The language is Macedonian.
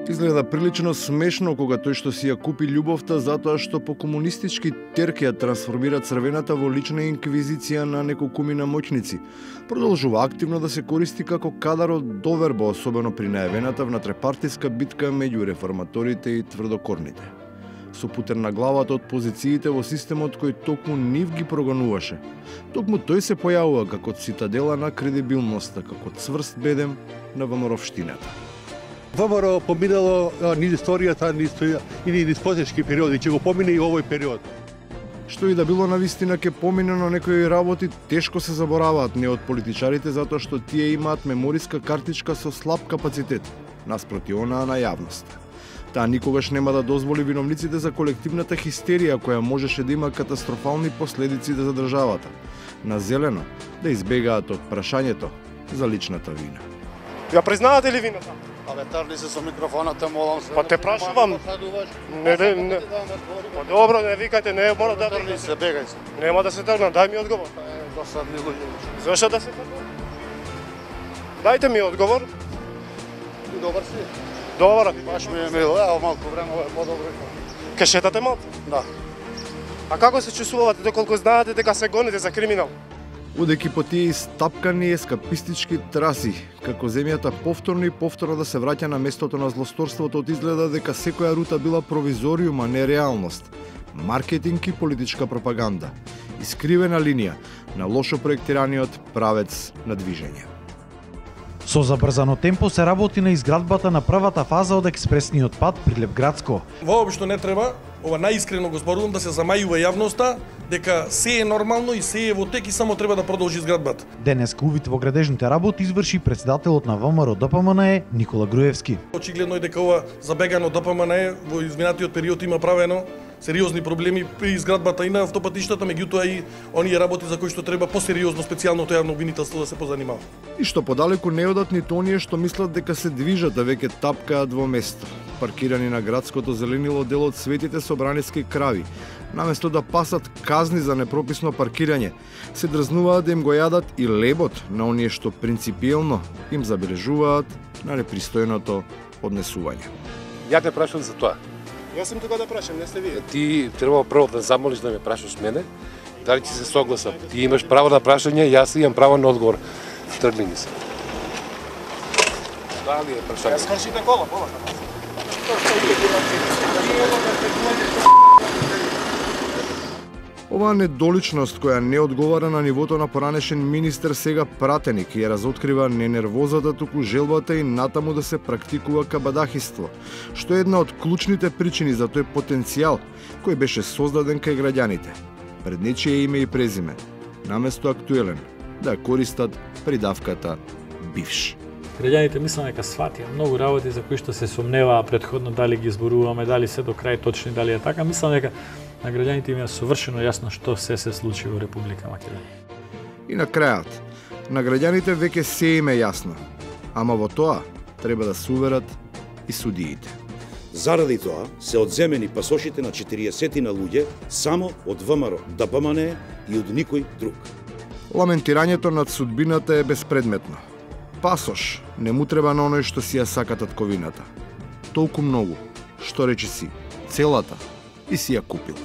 Изгледа прилично смешно кога тој што си ја купи љубовта затоа што по комунистички терки ја трансформира црвената во лична инквизиција на неколкумина моќници. Продолжува активно да се користи како кадар од доверба, особено при најавената внатрепартиска битка меѓу реформаторите и тврдокорните. Со путер на главата од позициите во системот кој токму нив ги прогонуваше. Токму тој се појавува како цитадела на кредибилноста, како цврст бедем на ВМРО-вштината. ВМРО поминало низ историјата, и низ потешки периоди, ќе го помине и овој период. Што и да било навистина ќе помине, но некои работи тешко се забораваат не од политичарите затоа што тие имаат мемориска картичка со слаб капацитет, наспроти онаа на јавноста. Таа никогаш нема да дозволи виновниците за колективната хистерија која можеше да има катастрофални последици за државата. На зелено да избегаат од прашањето за личната вина. Ја признавате ли вината? Абе, тарли се со микрофоната, молам се. Па те прашувам. Не. Па добро, не викајте, не мора да тарли се, бегај се. Нема да се тргнам, дај ми одговор. Досадни луѓе. Зошто да се тргнам? Дајте ми одговор. Добар си. Добар. Баш ми е мило, ево малку време е подобро. Ке шетате малку? Да. А како се чувствувате доколку знаете дека се гоните за криминал? Одеки по тие истапкани ескапистички траси, како земјата повторно и повторно да се враќа на местото на злосторството, изгледа дека секоја рута била провизориум, а не реалност. Маркетинг и политичка пропаганда. Искривена линија на лошо проектираниот правец на движење. Со забрзано темпо се работи на изградбата на првата фаза од експресниот пат при Лепградско. Воопшто не треба, ова наискрено го зборувам, да се замајува јавноста, дека се е нормално и се е во тек и само треба да продолжи изградбата. Денеска увид во градежните работи изврши председателот на ВМРО-ДПМНЕ Никола Груевски. Очигледно е дека ова забегано ДПМНЕ во изминатиот период има правено сериозни проблеми при изградбата и на автопатиштата, меѓутоа и оние работи за кои што треба посериозно специјалното јавно обвинителство да се позанимава. И што подалеку не одат ниту оние што мислат дека се движат, а веќе тапкаат во место. Паркирани на градското зеленило дел од светите собраниски крави. Наместо да пасат казни за непрописно паркирање, се дрзнуваат да им го јадат и лебот на оние што принципиелно им забележуваат на непристојното однесување. Ја те прашувам за тоа. Јас сум тука да прашам, не сте вие. Ти треба прво да замолиш да ме прашаш мене, дали ти се согласам. Ти имаш право на прашање, јас имам право на одговор. Тргни ми се. Дали е прашање? Јас кршите кола. Оваа недоличност која не одговара на нивото на поранешен министер сега пратеник ја разоткрива не нервозата, туку желбата и натаму да се практикува кабадахиство, што е една од клучните причини за тој потенцијал кој беше создаден кај граѓаните. Пред нечие име и презиме, наместо актуелен, да ја користат придавката бивш. Граѓаните мислам дека сватија многу работи за кои што се сомневаа претходно дали ги зборуваме, дали се до крај точни, дали е така. Мислам дека на граѓаните им е совршено јасно што се случи во Република Македонија. И на крајот, на граѓаните веќе се им е јасно, ама во тоа треба да се уверат и судиите. Заради тоа се одземени пасошите на 40 на луѓе само од ВМРО, ДПМНЕ и од никој друг. Ламентирањето над судбината е безпредметно. Пасош не му треба на оној што си ја сака татковината. Толку многу, што речи си, целата, и си ја купил.